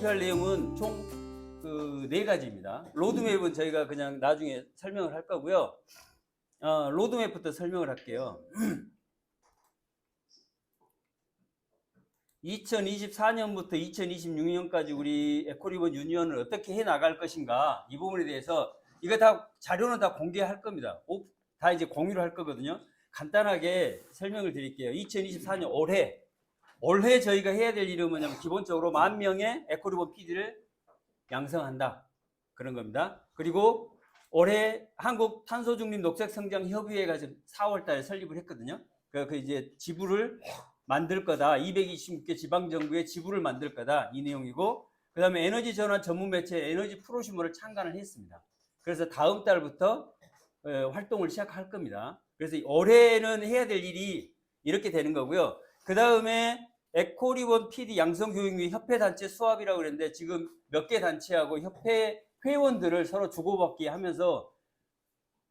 발표할 내용은 총 그 4가지입니다. 로드맵은 저희가 그냥 나중에 설명을 할 거고요. 로드맵부터 설명을 할게요. 2024년부터 2026년까지 우리 에코리본 유니언을 어떻게 해 나갈 것인가, 이 부분에 대해서 이거 다 자료는 다 공개할 겁니다. 다 이제 공유를 할 거거든요. 간단하게 설명을 드릴게요. 2024년 올해 저희가 해야 될 일은 뭐냐면 기본적으로 10,000명의 에코리본 PD를 양성한다, 그런 겁니다. 그리고 올해 한국 탄소중립 녹색성장협의회가 4월 달에 설립을 했거든요. 그 이제 지부를 만들 거다. 226개 지방정부의 지부를 만들 거다. 이 내용이고, 그 다음에 에너지 전환 전문 매체 에너지 프로슈머를 창간을 했습니다. 그래서 다음 달부터 활동을 시작할 겁니다. 그래서 올해는 해야 될 일이 이렇게 되는 거고요. 그 다음에 에코리본 PD 양성교육 및 협회단체 수합이라고 그랬는데, 지금 몇 개 단체하고 협회 회원들을 서로 주고받기 하면서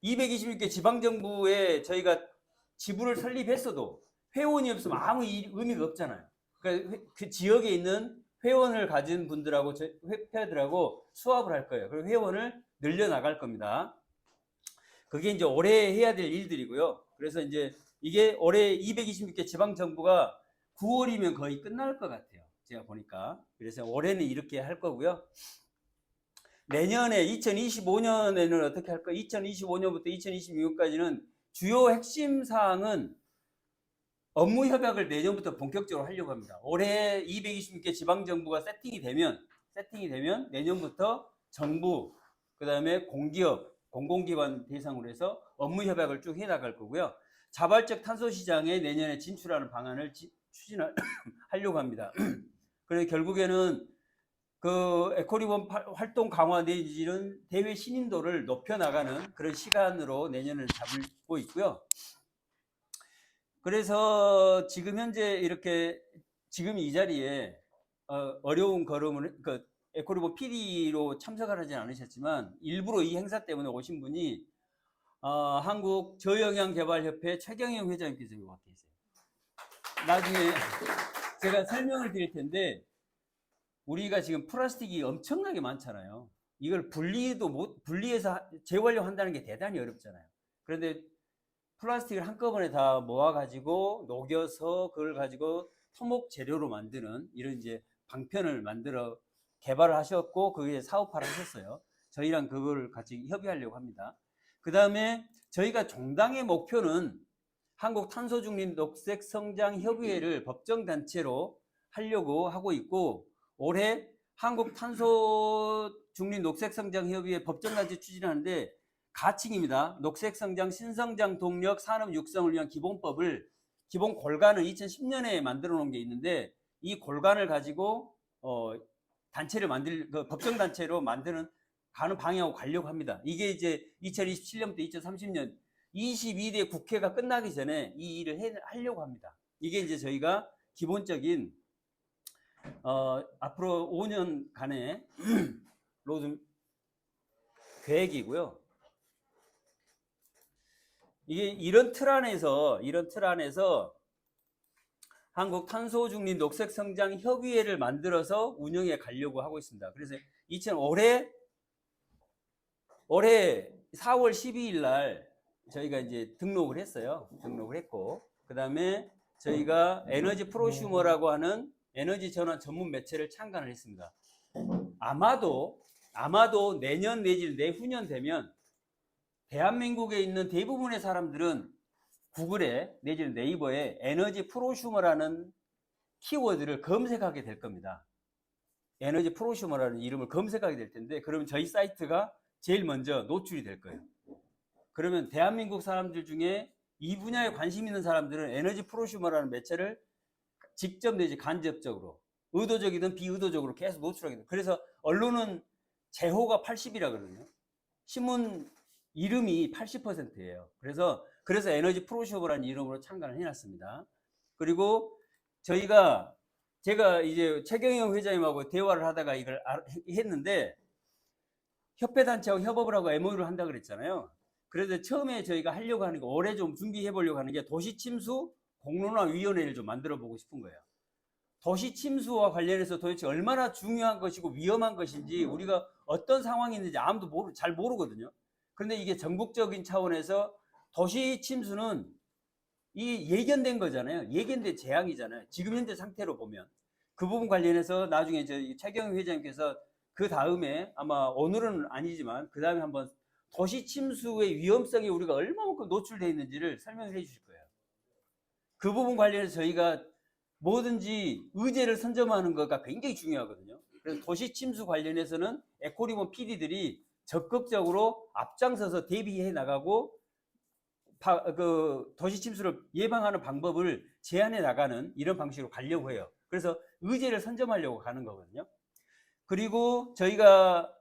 226개 지방정부에 저희가 지부를 설립했어도 회원이 없으면 아무 의미가 없잖아요. 그러니까 그 지역에 있는 회원을 가진 분들하고 회원들하고 수합을 할 거예요. 그리고 회원을 늘려나갈 겁니다. 그게 이제 올해 해야 될 일들이고요. 그래서 이제 이게 올해 226개 지방정부가 9월이면 거의 끝날 것 같아요, 제가 보니까. 그래서 올해는 이렇게 할 거고요. 내년에 2025년에는 어떻게 할 거예요? 2025년부터 2026년까지는 주요 핵심 사항은 업무 협약을 내년부터 본격적으로 하려고 합니다. 올해 226개 지방정부가 세팅이 되면 내년부터 정부, 그 다음에 공기업, 공공기관 대상으로 해서 업무 협약을 쭉 해나갈 거고요. 자발적 탄소 시장에 내년에 진출하는 방안을 추진하려고 합니다. 그래서 결국에는 그 에코리본 활동 강화 내지는 대외 신인도를 높여나가는 그런 시간으로 내년을 잡고 있고요. 그래서 지금 현재 이렇게 지금 이 자리에 어려운 걸음을 에코리본 PD로 참석을 하진 않으셨지만 일부러 이 행사 때문에 오신 분이 한국 저영양개발협회 최경영 회장님께서 와 계세요. 나중에 제가 설명을 드릴 텐데, 우리가 지금 플라스틱이 엄청나게 많잖아요. 이걸 분리해서 재활용한다는 게 대단히 어렵잖아요. 그런데 플라스틱을 한꺼번에 다 모아가지고 녹여서 그걸 가지고 토목 재료로 만드는 이런 이제 방편을 만들어 개발을 하셨고, 그게 사업화를 하셨어요. 저희랑 그걸 같이 협의하려고 합니다. 그 다음에 저희가 종당의 목표는 한국 탄소중립 녹색성장협의회를 법정단체로 하려고 하고 있고, 올해 한국 탄소중립 녹색성장협의회 법정단체 추진하는데 가칭입니다. 녹색성장 신성장 동력 산업 육성을 위한 기본법을, 기본 골간을 2010년에 만들어 놓은 게 있는데, 이 골간을 가지고 단체를 법정단체로 가는 방향으로 가려고 합니다. 이게 이제 2027년부터 2030년 22대 국회가 끝나기 전에 이 일을 하려고 합니다. 이게 이제 저희가 기본적인 앞으로 5년간의 로드 계획이고요. 이게 이런 틀 안에서 한국 탄소중립 녹색성장협의회를 만들어서 운영해 가려고 하고 있습니다. 그래서 올해 4월 12일 날 저희가 이제 등록을 했어요. 등록을 했고, 그 다음에 저희가 에너지 프로슈머라고 하는 에너지 전환 전문 매체를 창간을 했습니다. 아마도 내년 내지 내후년 되면 대한민국에 있는 대부분의 사람들은 구글에 내지는 네이버에 에너지 프로슈머라는 키워드를 검색하게 될 겁니다. 에너지 프로슈머라는 이름을 검색하게 될 텐데, 그러면 저희 사이트가 제일 먼저 노출이 될 거예요. 그러면 대한민국 사람들 중에 이 분야에 관심 있는 사람들은 에너지 프로슈머라는 매체를 직접 내지 간접적으로, 의도적이든 비의도적으로 계속 노출하게 돼요. 그래서 언론은 제호가 80이라 그러거든요. 신문 이름이 80%예요. 그래서 에너지 프로슈머라는 이름으로 창간을 해놨습니다. 그리고 제가 이제 최경영 회장님하고 대화를 하다가 이걸 했는데, 협회단체하고 협업을 하고 MOU를 한다고 그랬잖아요. 그래서 처음에 저희가 하려고 하는 거, 올해 좀 준비해 보려고 하는 게 도시침수 공론화위원회를 좀 만들어 보고 싶은 거예요. 도시 침수와 관련해서 도대체 얼마나 중요한 것이고 위험한 것인지 우리가 어떤 상황이 있는지 아무도 잘 모르거든요. 그런데 이게 전국적인 차원에서 도시 침수는 이 예견된 거잖아요. 예견된 재앙이잖아요. 지금 현재 상태로 보면 그 부분 관련해서 나중에 저희 최경영 회장님께서 그 다음에 아마 오늘은 아니지만 그 다음에 한번 도시 침수의 위험성이 우리가 얼마만큼 노출되어 있는지를 설명을 해 주실 거예요. 그 부분 관련해서 저희가 뭐든지 의제를 선점하는 것가 굉장히 중요하거든요. 그래서 도시 침수 관련해서는 에코리본 PD들이 적극적으로 앞장서서 대비해 나가고 그 도시 침수를 예방하는 방법을 제안해 나가는 이런 방식으로 가려고 해요. 그래서 의제를 선점하려고 가는 거거든요. 그리고 저희가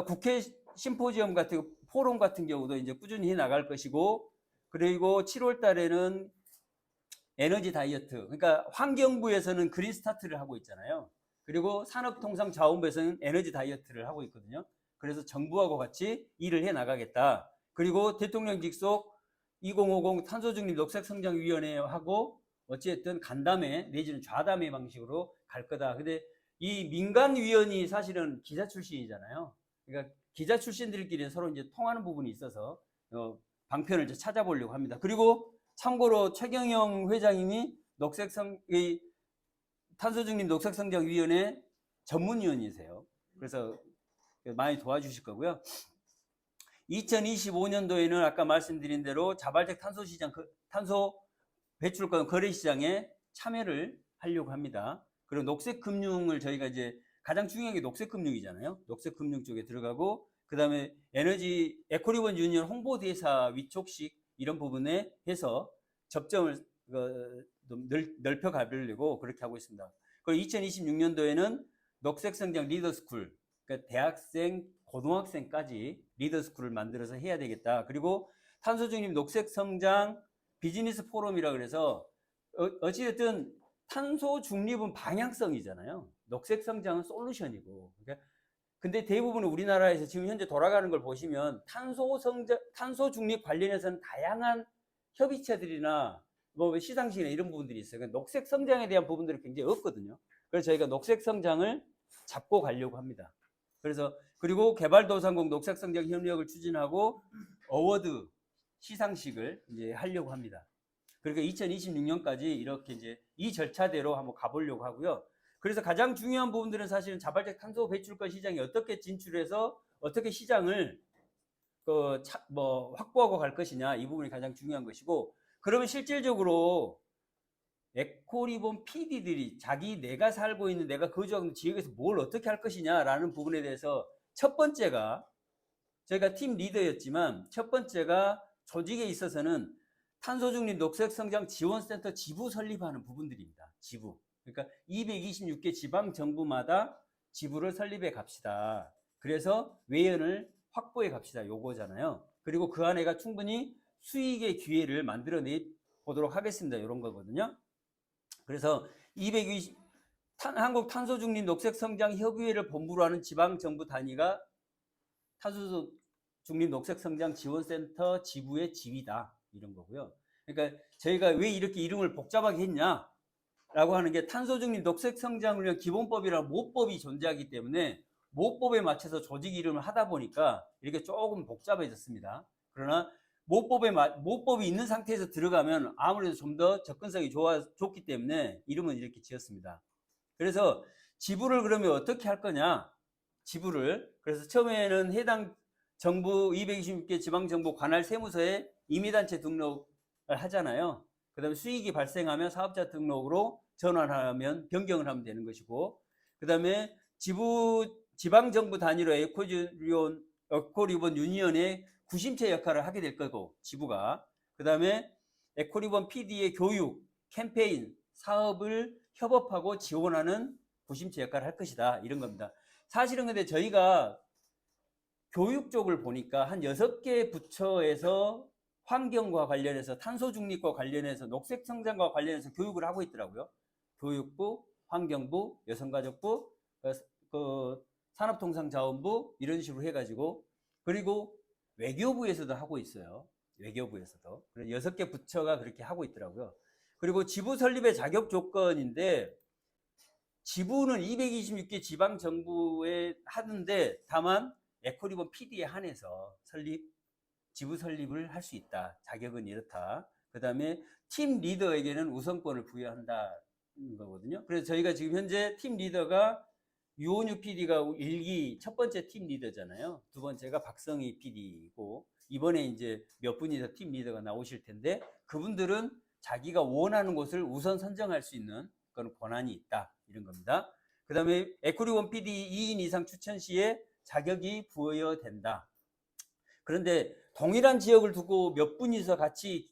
국회 심포지엄 같은 포럼 같은 경우도 이제 꾸준히 해 나갈 것이고, 그리고 7월 달에는 에너지 다이어트, 그러니까 환경부에서는 그린 스타트를 하고 있잖아요. 그리고 산업통상자원부에서는 에너지 다이어트를 하고 있거든요. 그래서 정부하고 같이 일을 해 나가겠다. 그리고 대통령 직속 2050 탄소중립 녹색성장위원회하고 어찌됐든 간담회 내지는 좌담회 방식으로 갈 거다. 근데 이 민간위원이 사실은 기자 출신이잖아요. 그러니까 기자 출신들끼리 서로 이제 통하는 부분이 있어서 방편을 이제 찾아보려고 합니다. 그리고 참고로 최경영 회장님이 탄소중립 녹색성장위원회 전문위원이세요. 그래서 많이 도와주실 거고요. 2025년도에는 아까 말씀드린 대로 자발적 탄소시장, 탄소 배출권 거래시장에 참여를 하려고 합니다. 그리고 녹색금융을 저희가 이제 가장 중요한 게 녹색금융이잖아요. 녹색금융 쪽에 들어가고, 그 다음에 에코리본 유니언 홍보대사 위촉식 이런 부분에 해서 접점을 넓혀 가려고 그렇게 하고 있습니다. 그리고 2026년도에는 녹색성장 리더스쿨, 그러니까 대학생, 고등학생까지 리더스쿨을 만들어서 해야 되겠다. 그리고 탄소중립 녹색성장 비즈니스 포럼이라 그래서 어찌됐든 탄소 중립은 방향성이잖아요. 녹색성장은 솔루션이고. 그러니까 근데 대부분 우리나라에서 지금 현재 돌아가는 걸 보시면 탄소 중립 관련해서는 다양한 협의체들이나 뭐 시상식이나 이런 부분들이 있어요. 그러니까 녹색 성장에 대한 부분들이 굉장히 없거든요. 그래서 저희가 녹색 성장을 잡고 가려고 합니다. 그래서 그리고 개발도상국 녹색 성장 협력을 추진하고 어워드 시상식을 이제 하려고 합니다. 그러니까 2026년까지 이렇게 이제 이 절차대로 한번 가보려고 하고요. 그래서 가장 중요한 부분들은 사실은 자발적 탄소 배출권 시장에 어떻게 진출해서 어떻게 시장을 확보하고 갈 것이냐, 이 부분이 가장 중요한 것이고, 그러면 실질적으로 에코리본 PD들이 내가 살고 있는, 내가 거주하고 있는 지역에서 뭘 어떻게 할 것이냐라는 부분에 대해서 첫 번째가, 저희가 팀 리더였지만 첫 번째가 조직에 있어서는 탄소중립 녹색성장 지원센터 지부 설립하는 부분들입니다. 지부. 그러니까 226개 지방정부마다 지부를 설립해 갑시다. 그래서 외연을 확보해 갑시다. 요거잖아요. 그리고 그 안에가 충분히 수익의 기회를 만들어내 보도록 하겠습니다. 이런 거거든요. 그래서 한국탄소중립 녹색성장협의회를 본부로 하는 지방정부 단위가 탄소중립 녹색성장 지원센터 지부의 지위다. 이런 거고요. 그러니까 저희가 왜 이렇게 이름을 복잡하게 했냐? 라고 하는 게 탄소중립 녹색성장을 위한 기본법이라는 모법이 존재하기 때문에 모법에 맞춰서 조직 이름을 하다 보니까 이렇게 조금 복잡해졌습니다. 그러나 모법이 있는 상태에서 들어가면 아무래도 좀 더 접근성이 좋기 때문에 이름은 이렇게 지었습니다. 그래서 지부를 그러면 어떻게 할 거냐? 지부를. 그래서 처음에는 해당 정부 226개 지방정부 관할 세무서에 임의단체 등록을 하잖아요. 그 다음에 수익이 발생하면 사업자 등록으로 변경을 하면 되는 것이고, 그 다음에 지방정부 단위로 에코리본 유니언의 구심체 역할을 하게 될 거고, 지부가. 그 다음에 에코리본 PD의 교육, 캠페인, 사업을 협업하고 지원하는 구심체 역할을 할 것이다. 이런 겁니다. 사실은 근데 저희가 교육 쪽을 보니까 한 6개 부처에서 환경과 관련해서 탄소 중립과 관련해서 녹색 성장과 관련해서 교육을 하고 있더라고요. 교육부, 환경부, 여성가족부, 산업통상자원부 이런 식으로 해가지고, 그리고 외교부에서도 하고 있어요. 외교부에서도. 6개 부처가 그렇게 하고 있더라고요. 그리고 지부 설립의 자격 조건인데 지부는 226개 지방 정부에 하는데 다만 에코리본 PD에 한해서 지부 설립을 할 수 있다. 자격은 이렇다. 그 다음에 팀 리더에게는 우선권을 부여한다는 거거든요. 그래서 저희가 지금 현재 팀 리더가 유원유 PD가 1기 첫 번째 팀 리더잖아요. 두 번째가 박성희 PD이고 이번에 이제 몇 분이 더 팀 리더가 나오실 텐데 그분들은 자기가 원하는 곳을 우선 선정할 수 있는 그런 권한이 있다. 이런 겁니다. 그 다음에 에코리본 PD 2인 이상 추천 시에 자격이 부여된다. 그런데 동일한 지역을 두고 몇 분이서 같이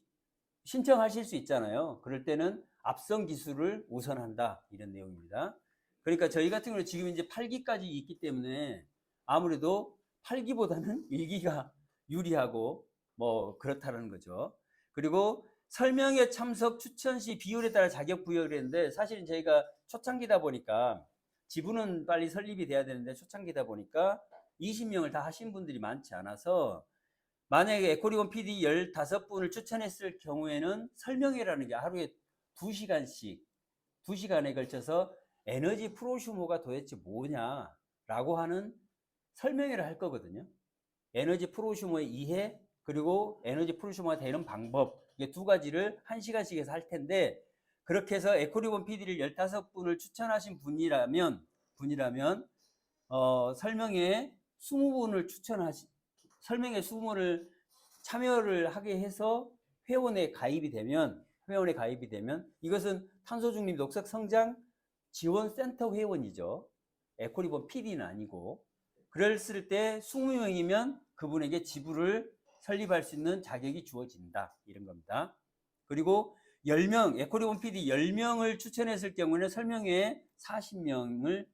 신청하실 수 있잖아요. 그럴 때는 앞선 기술을 우선한다. 이런 내용입니다. 그러니까 저희 같은 경우는 지금 이제 8기까지 있기 때문에 아무래도 8기보다는 1기가 유리하고 뭐 그렇다는 거죠. 그리고 설명회 참석 추천 시 비율에 따라 자격 부여를 했는데 사실은 저희가 초창기다 보니까 지부는 빨리 설립이 돼야 되는데 초창기다 보니까 20명을 다 하신 분들이 많지 않아서 만약에 에코리본 PD 15분을 추천했을 경우에는 설명회라는 게 하루에 2시간씩 2시간에 걸쳐서 에너지 프로슈머가 도대체 뭐냐라고 하는 설명회를 할 거거든요. 에너지 프로슈머의 이해 그리고 에너지 프로슈머가 되는 방법 이게 두 가지를 1시간씩 해서 할 텐데 그렇게 해서 에코리본 PD를 15분을 추천하신 분이라면 설명회 20분을 설명회 20분을 참여를 하게 해서 회원에 가입이 되면 이것은 탄소중립 녹색 성장 지원센터 회원이죠. 에코리본 PD는 아니고 그랬을 때 20명이면 그분에게 지부를 설립할 수 있는 자격이 주어진다. 이런 겁니다. 그리고 10명, 에코리본 PD 10명을 추천했을 경우는 설명회에 40명을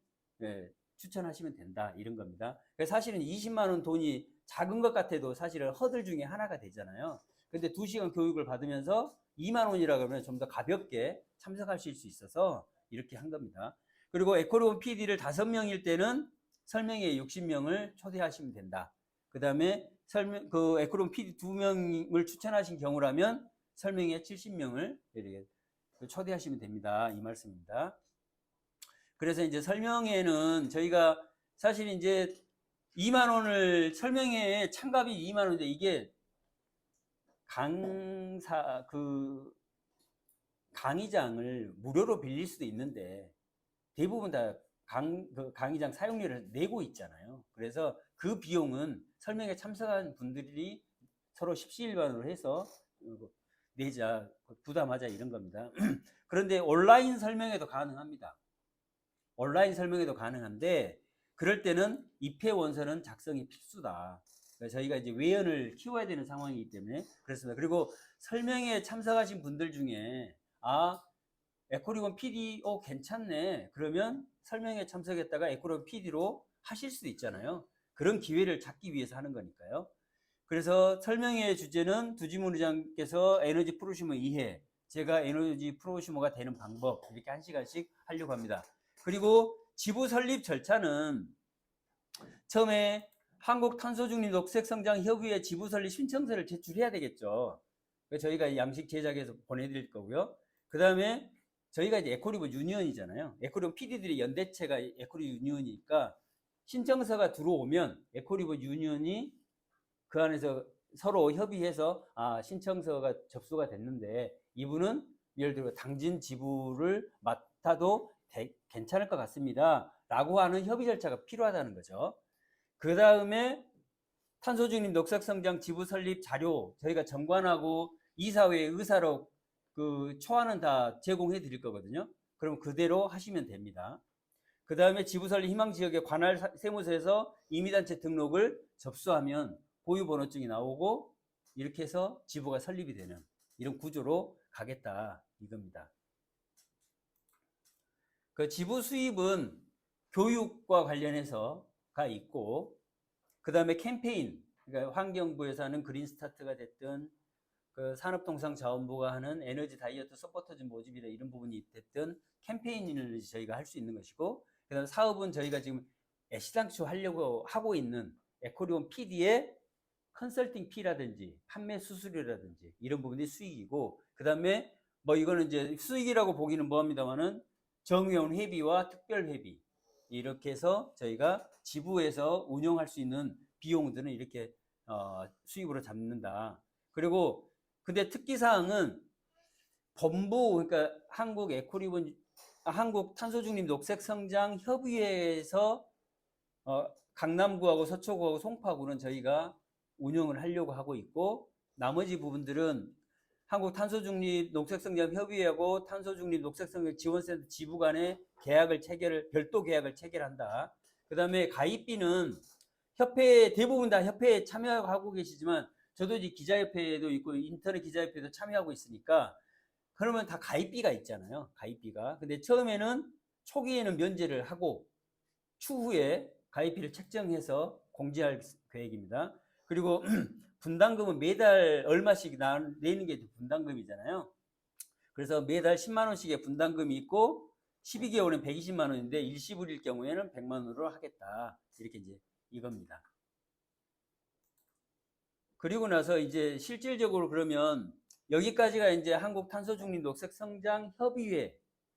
추천하시면 된다. 이런 겁니다. 사실은 20만 원 돈이 작은 것 같아도 사실은 허들 중에 하나가 되잖아요. 근데 2시간 교육을 받으면서 2만 원이라 그러면 좀 더 가볍게 참석하실 수 있어서 이렇게 한 겁니다. 그리고 에코리본 PD를 5명일 때는 설명회에 60명을 초대하시면 된다. 그 다음에 에코리본 PD 2명을 추천하신 경우라면 설명회에 70명을 이렇게 초대하시면 됩니다. 이 말씀입니다. 그래서 이제 설명회는 저희가 사실 이제 2만 원을 설명회에 참가비 2만 원인데 이게 강의장을 무료로 빌릴 수도 있는데 대부분 다 강의장 사용료를 내고 있잖아요. 그래서 그 비용은 설명회 참석한 분들이 서로 십시일반으로 해서 내자, 부담하자 이런 겁니다. 그런데 온라인 설명회도 가능합니다. 온라인 설명회도 가능한데 그럴 때는 입회 원서는 작성이 필수다. 저희가 이제 외연을 키워야 되는 상황이기 때문에 그렇습니다. 그리고 설명회에 참석하신 분들 중에 에코리본 PD 괜찮네. 그러면 설명회에 참석했다가 에코리본 PD로 하실 수도 있잖아요. 그런 기회를 찾기 위해서 하는 거니까요. 그래서 설명회의 주제는 두지문 의장께서 에너지 프로슈머 이해, 제가 에너지 프로슈머가 되는 방법 이렇게 1시간씩 하려고 합니다. 그리고 지부 설립 절차는 처음에 한국탄소중립 녹색성장협의회 지부 설립 신청서를 제출해야 되겠죠. 저희가 양식 제작해서 보내드릴 거고요. 그 다음에 저희가 이제 에코리본 유니언이잖아요. 에코리본 PD들의 연대체가 에코리본 유니언이니까 신청서가 들어오면 에코리본 유니언이 그 안에서 서로 협의해서 신청서가 접수가 됐는데 이분은 예를 들어 당진 지부를 맡아도 괜찮을 것 같습니다. 라고 하는 협의 절차가 필요하다는 거죠. 그 다음에 탄소중립 녹색성장 지부 설립 자료 저희가 정관하고 이사회 의사로 그 초안은 다 제공해 드릴 거거든요. 그럼 그대로 하시면 됩니다. 그 다음에 지부 설립 희망지역의 관할 세무서에서 임의단체 등록을 접수하면 보유번호증이 나오고 이렇게 해서 지부가 설립이 되는 이런 구조로 가겠다 이겁니다. 그 지부 수입은 교육과 관련해서가 있고 그 다음에 캠페인 그러니까 환경부에서 하는 그린스타트가 됐든 그 산업통상자원부가 하는 에너지 다이어트 서포터즈 모집이나 이런 부분이 됐든 캠페인을 저희가 할 수 있는 것이고 그 다음 사업은 저희가 지금 시장추 하려고 하고 있는 에코리본 PD의 컨설팅 피라든지 판매 수수료라든지 이런 부분이 수익이고 그 다음에 뭐 이거는 이제 수익이라고 보기는 뭐합니다만은 정회원 회비와 특별 회비 이렇게 해서 저희가 지부에서 운영할 수 있는 비용들은 이렇게 수입으로 잡는다. 그리고 근데 특기사항은 본부 그러니까 한국 탄소중립 녹색성장 협의회에서 강남구하고 서초구하고 송파구는 저희가 운영을 하려고 하고 있고 나머지 부분들은 한국 탄소중립 녹색성장 협의회하고 탄소중립 녹색성장 지원센터 지부 간의 별도 계약을 체결한다. 그 다음에 가입비는 대부분 다 협회에 참여하고 계시지만 저도 이제 기자협회에도 있고 인터넷 기자협회도 참여하고 있으니까 그러면 다 가입비가 있잖아요. 가입비가. 근데 처음에는 초기에는 면제를 하고 추후에 가입비를 책정해서 공지할 계획입니다. 그리고 분담금은 매달 얼마씩 내는 게 분담금이잖아요. 그래서 매달 10만 원씩의 분담금이 있고 12개월은 120만 원인데 일시불일 경우에는 100만 원으로 하겠다. 이렇게 이제 이겁니다. 그리고 나서 이제 실질적으로 그러면 여기까지가 이제 한국 탄소중립 녹색성장 협의회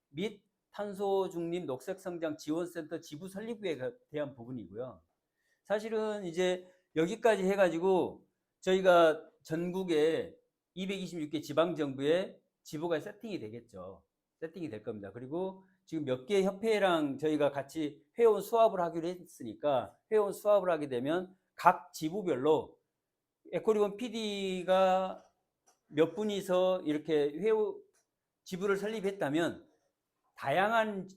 및 탄소중립 녹색성장 지원센터 지부 설립에 대한 부분이고요. 사실은 이제 여기까지 해가지고 저희가 전국에 226개 지방정부에 지부가 세팅이 되겠죠. 세팅이 될 겁니다. 그리고 지금 몇 개 협회랑 저희가 같이 회원 수합을 하기로 했으니까 회원 수합을 하게 되면 각 지부별로 에코리본 PD가 몇 분이서 이렇게 지부를 설립했다면 다양한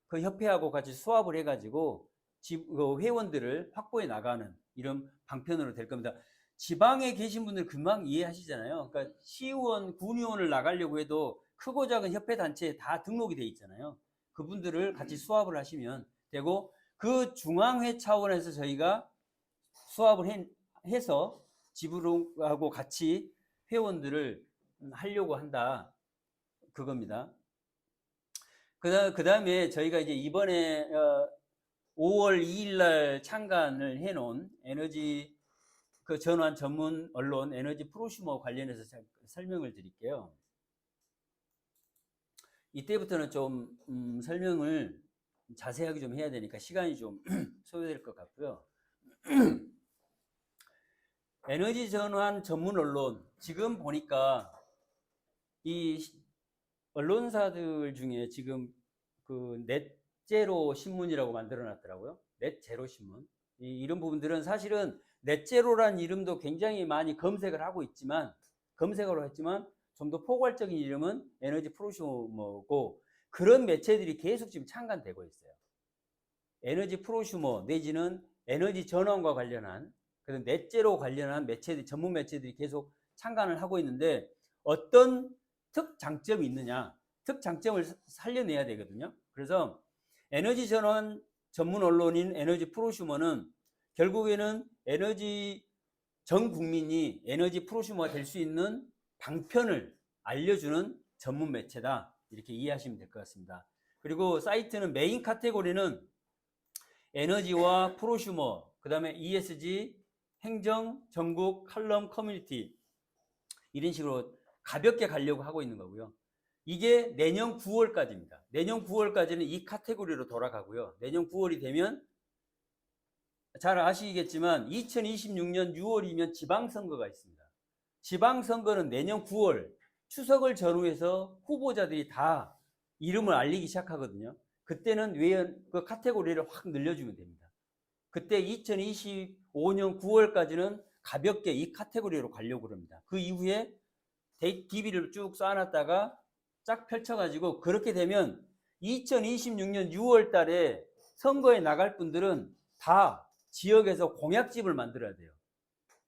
그 협회하고 같이 수합을 해가지고 회원들을 확보해 나가는 이런 방편으로 될 겁니다. 지방에 계신 분들 금방 이해하시잖아요. 그러니까 시의원, 군의원을 나가려고 해도 크고 작은 협회 단체에 다 등록이 돼 있잖아요. 그분들을 같이 수합을 하시면 되고 그 중앙회 차원에서 저희가 수합을 해서 지부하고 같이 회원들을 하려고 한다. 그겁니다. 그 다음에 저희가 이제 이번에 5월 2일 날 창간을 해놓은 에너지 전환 전문 언론 에너지 프로슈머 관련해서 설명을 드릴게요. 이때부터는 좀 설명을 자세하게 좀 해야 되니까 시간이 좀 소요될 것 같고요. 에너지 전환 전문 언론 지금 보니까 이 언론사들 중에 지금 그 넷제로 신문이라고 만들어 놨더라고요. 넷제로 신문. 이런 부분들은 사실은 넷제로란 이름도 굉장히 많이 검색을 했지만 좀 더 포괄적인 이름은 에너지 프로슈머고 그런 매체들이 계속 지금 창간되고 있어요. 에너지 프로슈머 내지는 에너지 전환과 관련한 그런 넷제로 관련한 전문 매체들이 계속 창간을 하고 있는데 어떤 특장점이 있느냐? 특장점을 살려내야 되거든요. 그래서 에너지 전환 전문 언론인 에너지 프로슈머는 결국에는 전 국민이 에너지 프로슈머가 될 수 있는 방편을 알려주는 전문 매체다. 이렇게 이해하시면 될 것 같습니다. 그리고 사이트는 메인 카테고리는 에너지와 프로슈머, 그 다음에 ESG, 행정, 전국, 칼럼, 커뮤니티 이런 식으로 가볍게 가려고 하고 있는 거고요. 이게 내년 9월까지입니다. 내년 9월까지는 이 카테고리로 돌아가고요. 내년 9월이 되면 잘 아시겠지만 2026년 6월이면 지방선거가 있습니다. 지방선거는 내년 9월 추석을 전후해서 후보자들이 다 이름을 알리기 시작하거든요. 그때는 그 카테고리를 확 늘려주면 됩니다. 그때 2025년 9월까지는 가볍게 이 카테고리로 가려고 합니다. 그 이후에 DB를 쭉 쌓아놨다가 쫙 펼쳐가지고 그렇게 되면 2026년 6월 달에 선거에 나갈 분들은 다 지역에서 공약집을 만들어야 돼요.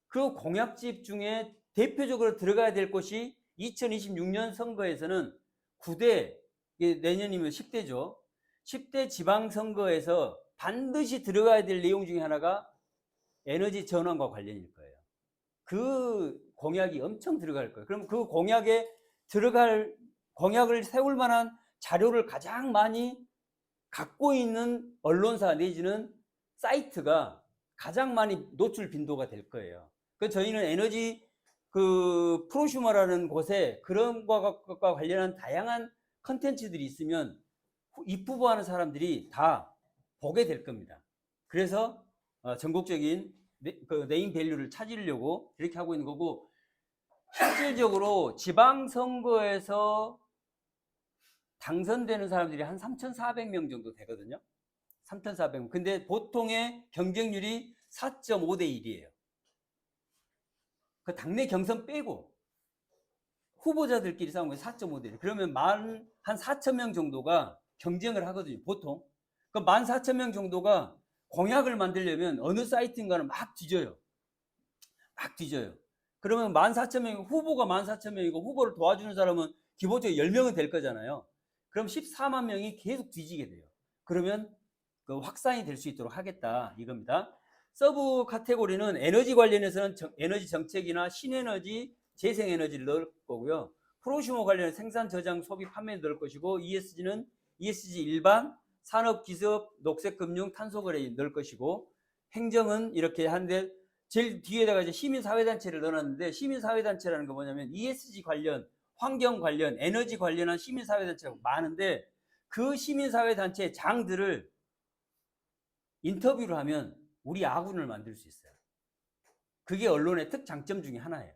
그 공약집 중에 대표적으로 들어가야 될 곳이 2026년 선거에서는 9대, 내년이면 10대죠. 10대 지방선거에서 반드시 들어가야 될 내용 중에 하나가 에너지 전환과 관련일 거예요. 그 공약이 엄청 들어갈 거예요. 그럼 그 공약을 세울 만한 자료를 가장 많이 갖고 있는 언론사 내지는 사이트가 가장 많이 노출 빈도가 될 거예요. 그래서 저희는 에너지 프로슈머라는 곳에 그런 것과 관련한 다양한 컨텐츠들이 있으면 입후보하는 사람들이 다 보게 될 겁니다. 그래서 전국적인 그 네임 밸류를 찾으려고 이렇게 하고 있는 거고, 실질적으로 지방선거에서 당선되는 사람들이 한 3,400명 정도 되거든요. 3,400명. 근데 보통의 경쟁률이 4.5대 1이에요. 그 당내 경선 빼고 후보자들끼리 싸운 거예요. 4.5대 1. 그러면 한 4,000명 정도가 경쟁을 하거든요. 보통. 그 14,000명 정도가 공약을 만들려면 어느 사이트인가는 막 뒤져요. 막 뒤져요. 그러면 14,000명, 후보가 14,000명이고 후보를 도와주는 사람은 기본적으로 10명은 될 거잖아요. 그럼 14만 명이 계속 뒤지게 돼요. 그러면 그 확산이 될 수 있도록 하겠다 이겁니다. 서브 카테고리는 에너지 관련해서는 에너지 정책이나 신에너지, 재생에너지를 넣을 거고요. 프로슈머 관련해 생산, 저장, 소비, 판매를 넣을 것이고, ESG는 ESG 일반, 산업, 기업, 녹색금융, 탄소거래 넣을 것이고, 행정은 이렇게 하는데 제일 뒤에다가 이제 시민사회단체를 넣어놨는데, 시민사회단체라는 거 뭐냐면 ESG 관련, 환경 관련, 에너지 관련한 시민사회단체가 많은데, 그 시민사회단체 장들을 인터뷰를 하면 우리 아군을 만들 수 있어요. 그게 언론의 특장점 중에 하나예요.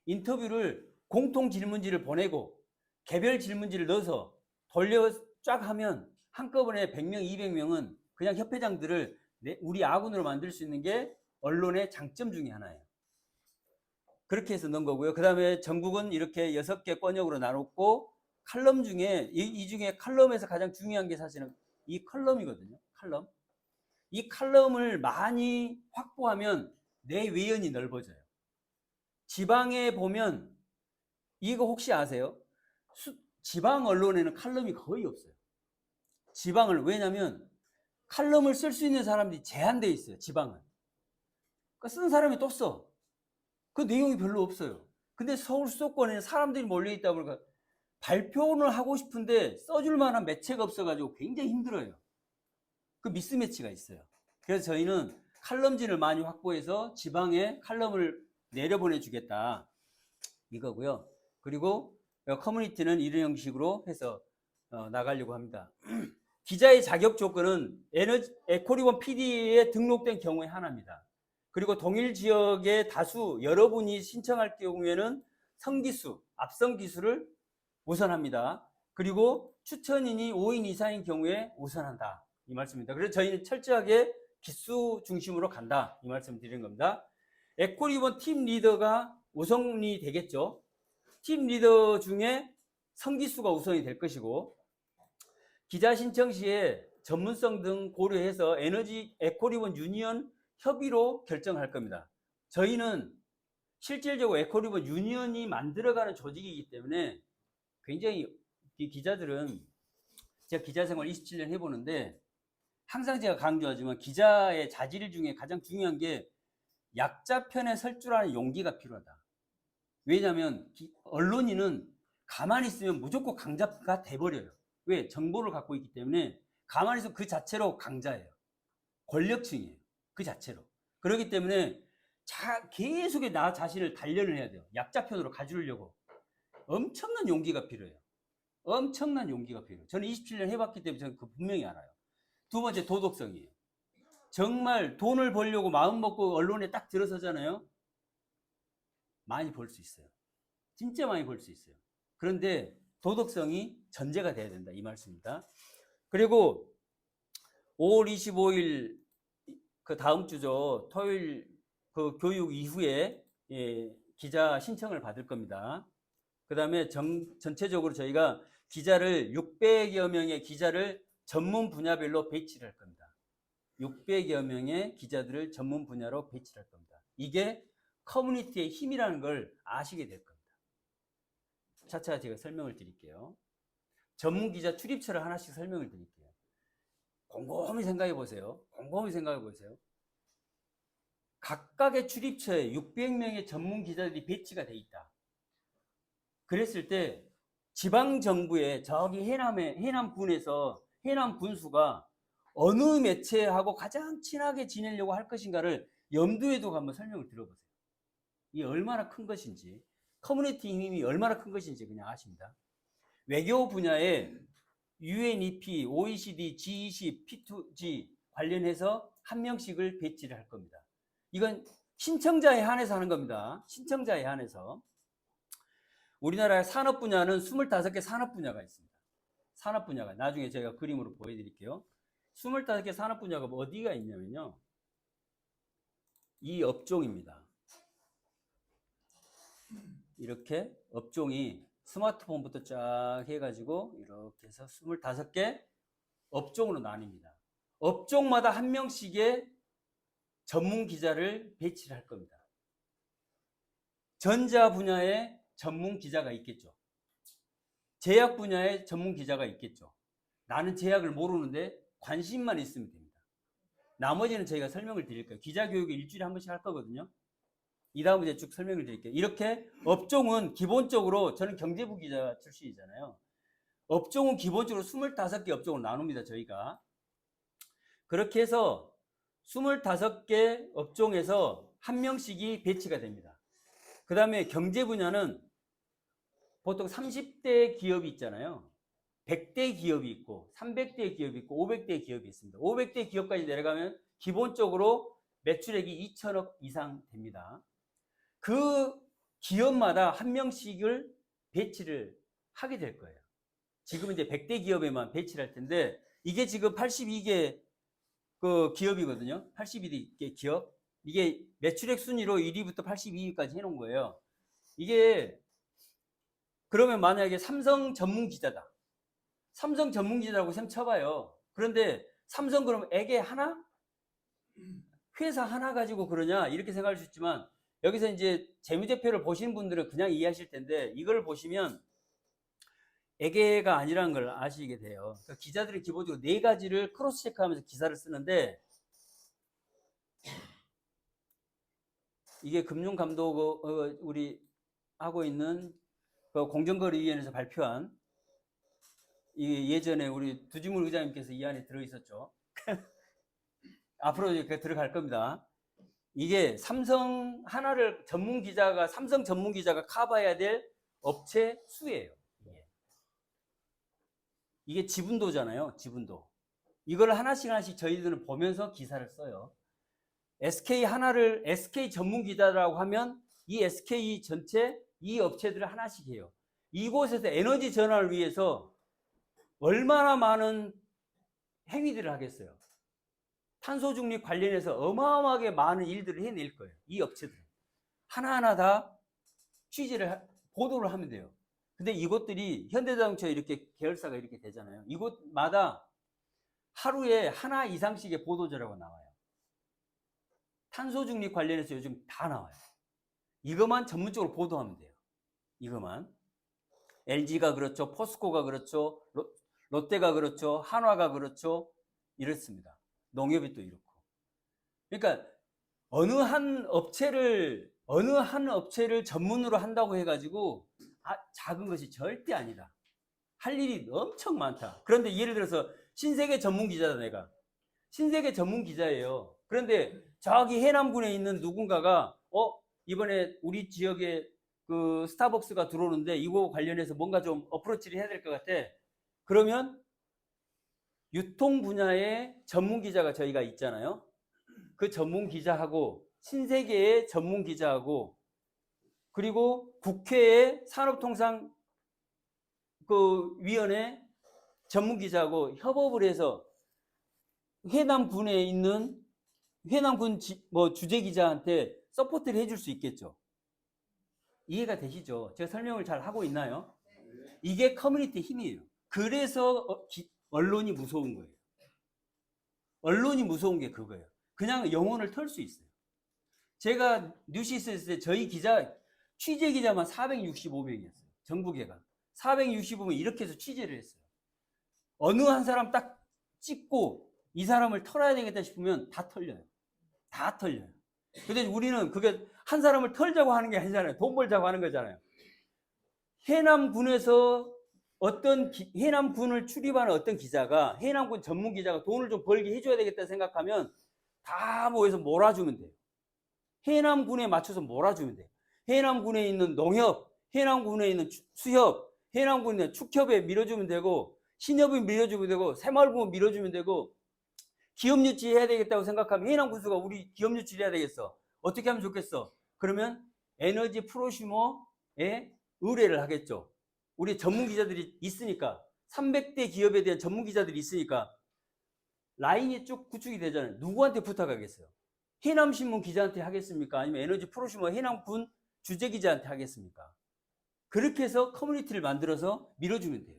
인터뷰를 공통 질문지를 보내고 개별 질문지를 넣어서 돌려 쫙 하면 한꺼번에 100명, 200명은 그냥 협회장들을 우리 아군으로 만들 수 있는 게 언론의 장점 중에 하나예요. 그렇게 해서 넣은 거고요. 그 다음에 전국은 이렇게 6개 권역으로 나눴고, 칼럼 중에 이 중에 칼럼에서 가장 중요한 게 사실은 이 칼럼이거든요. 칼럼. 이 칼럼을 많이 확보하면 내 외연이 넓어져요. 지방에 보면 이거 혹시 아세요? 지방 언론에는 칼럼이 거의 없어요. 지방을, 왜냐면 칼럼을 쓸 수 있는 사람들이 제한되어 있어요. 지방은. 그러니까 쓰는 사람이 또 써. 그 내용이 별로 없어요. 근데 서울 수도권에는 사람들이 몰려있다 보니까 발표를 하고 싶은데 써줄 만한 매체가 없어가지고 굉장히 힘들어요. 그 미스매치가 있어요. 그래서 저희는 칼럼진을 많이 확보해서 지방에 칼럼을 내려보내 주겠다 이거고요. 그리고 커뮤니티는 이런 형식으로 해서 나가려고 합니다. 기자의 자격 조건은 에코리본 PD에 등록된 경우에 하나입니다. 그리고 동일 지역의 다수 여러분이 신청할 경우에는 성기수, 앞성 기수를 우선합니다. 그리고 추천인이 5인 이상인 경우에 우선한다 이 말씀입니다. 그래서 저희는 철저하게 기수 중심으로 간다 이 말씀 드리는 겁니다. 에코리본 팀 리더가 우선이 되겠죠. 팀 리더 중에 성기수가 우선이 될 것이고, 기자 신청 시에 전문성 등 고려해서 에코리본 유니언 협의로 결정할 겁니다. 저희는 실질적으로 에코리본 유니언이 만들어가는 조직이기 때문에 굉장히 이 기자들은, 제가 기자 생활 27년 해보는데 항상 제가 강조하지만 기자의 자질 중에 가장 중요한 게 약자 편에 설 줄 아는 용기가 필요하다. 왜냐하면 언론인은 가만히 있으면 무조건 강자가 돼버려요. 왜? 정보를 갖고 있기 때문에 가만히 있으면 그 자체로 강자예요. 권력층이에요. 그 자체로. 그렇기 때문에 계속 나 자신을 단련을 해야 돼요. 약자 편으로 가주려고. 엄청난 용기가 필요해요. 엄청난 용기가 필요해요. 저는 27년 해봤기 때문에 저는 그 분명히 알아요. 두 번째, 도덕성이에요. 정말 돈을 벌려고 마음 먹고 언론에 딱 들어서잖아요. 많이 벌 수 있어요. 진짜 많이 벌 수 있어요. 그런데 도덕성이 전제가 돼야 된다 이 말씀입니다. 그리고 5월 25일 그 다음 주죠. 토요일 그 교육 이후에 기자 신청을 받을 겁니다. 그 다음에 전체적으로 저희가 기자를 600여 명의 기자를 전문 분야별로 배치를 할 겁니다. 600여 명의 기자들을 전문 분야로 배치를 할 겁니다. 이게 커뮤니티의 힘이라는 걸 아시게 될 겁니다. 차차 제가 설명을 드릴게요. 전문 기자 출입처를 하나씩 설명을 드릴게요. 곰곰이 생각해 보세요. 곰곰이 생각해 보세요. 각각의 출입처에 600명의 전문 기자들이 배치가 돼 있다. 그랬을 때 지방정부에 저기 해남군에서 해남 군수가 어느 매체하고 가장 친하게 지내려고 할 것인가를 염두에 두고 한번 설명을 들어보세요. 이게 얼마나 큰 것인지, 커뮤니티 힘이 얼마나 큰 것인지 그냥 아십니다. 외교 분야에 UNEP, OECD, G20, P2G 관련해서 한 명씩을 배치를 할 겁니다. 이건 신청자에 한해서 하는 겁니다. 신청자에 한해서. 우리나라의 산업 분야는 25개 산업 분야가 있습니다. 산업 분야가. 나중에 제가 그림으로 보여드릴게요. 25개 산업 분야가 어디가 있냐면요. 이 업종입니다. 이렇게 업종이 스마트폰부터 쫙 해가지고 이렇게 해서 25개 업종으로 나뉩니다. 업종마다 한 명씩의 전문 기자를 배치를 할 겁니다. 전자 분야에 전문 기자가 있겠죠. 제약 분야에 전문 기자가 있겠죠. 나는 제약을 모르는데 관심만 있으면 됩니다. 나머지는 저희가 설명을 드릴 거예요. 기자 교육을 일주일에 한 번씩 할 거거든요. 이 다음 이제 쭉 설명을 드릴게요. 이렇게 업종은 기본적으로 저는 경제부 기자 출신이잖아요. 업종은 기본적으로 25개 업종으로 나눕니다. 저희가. 그렇게 해서 25개 업종에서 한 명씩이 배치가 됩니다. 그 다음에 경제 분야는 보통 30대 기업이 있잖아요. 100대 기업이 있고 300대 기업이 있고 500대 기업이 있습니다. 500대 기업까지 내려가면 기본적으로 매출액이 2천억 이상 됩니다. 그 기업마다 한 명씩을 배치를 하게 될 거예요. 지금 이제 100대 기업에만 배치를 할 텐데 이게 지금 82개 그 기업이거든요. 82개 기업. 이게 매출액 순위로 1위부터 82위까지 해놓은 거예요. 이게 그러면 만약에 삼성 전문 기자다. 삼성 전문 기자라고 셈 쳐봐요. 그런데 삼성 그럼 애게 하나? 회사 하나 가지고 그러냐? 이렇게 생각할 수 있지만 여기서 이제 재무제표를 보시는 분들은 그냥 이해하실 텐데 이걸 보시면 애게가 아니라는 걸 아시게 돼요. 그러니까 기자들이 기본적으로 4가지를 크로스 체크하면서 기사를 쓰는데 이게 금융감독 우리 하고 있는 그 공정거래위원회에서 발표한 이 예전에 우리 두지문 의장님께서 이 안에 들어있었죠. 앞으로 이렇게 들어갈 겁니다. 이게 삼성 하나를 전문 기자가 삼성 전문 기자가 커버해야 될 업체 수예요. 이게 지분도잖아요. 지분도. 이걸 하나씩 저희들은 보면서 기사를 써요. SK 하나를 SK 전문 기자라고 하면 이 SK 전체 이 업체들을 하나씩 해요. 이곳에서 에너지 전환을 위해서 얼마나 많은 행위들을 하겠어요. 탄소 중립 관련해서 어마어마하게 많은 일들을 해낼 거예요. 이 업체들 하나하나 다 취재를 보도를 하면 돼요. 근데 이것들이 현대자동차 이렇게 계열사가 이렇게 되잖아요. 이곳마다 하루에 하나 이상씩의 보도자료가 나와요. 탄소 중립 관련해서 요즘 다 나와요. 이것만 전문적으로 보도하면 돼요. 이것만. LG가 그렇죠. 포스코가 그렇죠. 롯데가 그렇죠. 한화가 그렇죠. 이렇습니다. 농협이 또 이렇고. 그러니까 어느 한 업체를 전문으로 한다고 해가지고 작은 것이 절대 아니다. 할 일이 엄청 많다. 그런데 예를 들어서 신세계 전문 기자다 내가. 신세계 전문 기자예요. 그런데 저기 해남군에 있는 누군가가 이번에 우리 지역에 그 스타벅스가 들어오는데 이거 관련해서 뭔가 좀 어프로치를 해야 될 것 같아. 그러면 유통 분야의 전문 기자가 저희가 있잖아요. 그 전문 기자하고 신세계의 전문 기자하고 그리고 국회의 산업통상 그 위원회 전문 기자하고 협업을 해서 해남군에 있는 해남군 주재 기자한테 서포트를 해줄 수 있겠죠. 이해가 되시죠? 제가 설명을 잘 하고 있나요? 이게 커뮤니티 힘이에요. 그래서 언론이 무서운 거예요. 언론이 무서운 게 그거예요. 그냥 영혼을 털 수 있어요. 제가 뉴시스 했을 때 저희 기자 취재 기자만 465명이었어요. 전국에가 465명 이렇게 해서 취재를 했어요. 어느 한 사람 딱 찍고 이 사람을 털어야 되겠다 싶으면 다 털려요. 다 털려요. 근데 우리는 그게 한 사람을 털자고 하는 게 아니잖아요. 돈 벌자고 하는 거잖아요. 해남군에서 해남군을 출입하는 어떤 기자가 해남군 전문 기자가 돈을 좀 벌게 해줘야 되겠다 생각하면 다 모여서 몰아주면 돼요. 해남군에 맞춰서 몰아주면 돼요. 해남군에 있는 농협, 해남군에 있는 수협, 해남군에 있는 축협에 밀어주면 되고 신협은 밀어주면 되고 새마을부문 밀어주면 되고 기업 유치해야 되겠다고 생각하면 해남군수가 우리 기업 유치를 해야 되겠어. 어떻게 하면 좋겠어? 그러면 에너지 프로슈머에 의뢰를 하겠죠. 우리 전문 기자들이 있으니까 300대 기업에 대한 전문 기자들이 있으니까 라인이 쭉 구축이 되잖아요. 누구한테 부탁하겠어요? 해남신문 기자한테 하겠습니까? 아니면 에너지 프로슈머 해남군 주재기자한테 하겠습니까? 그렇게 해서 커뮤니티를 만들어서 밀어주면 돼요.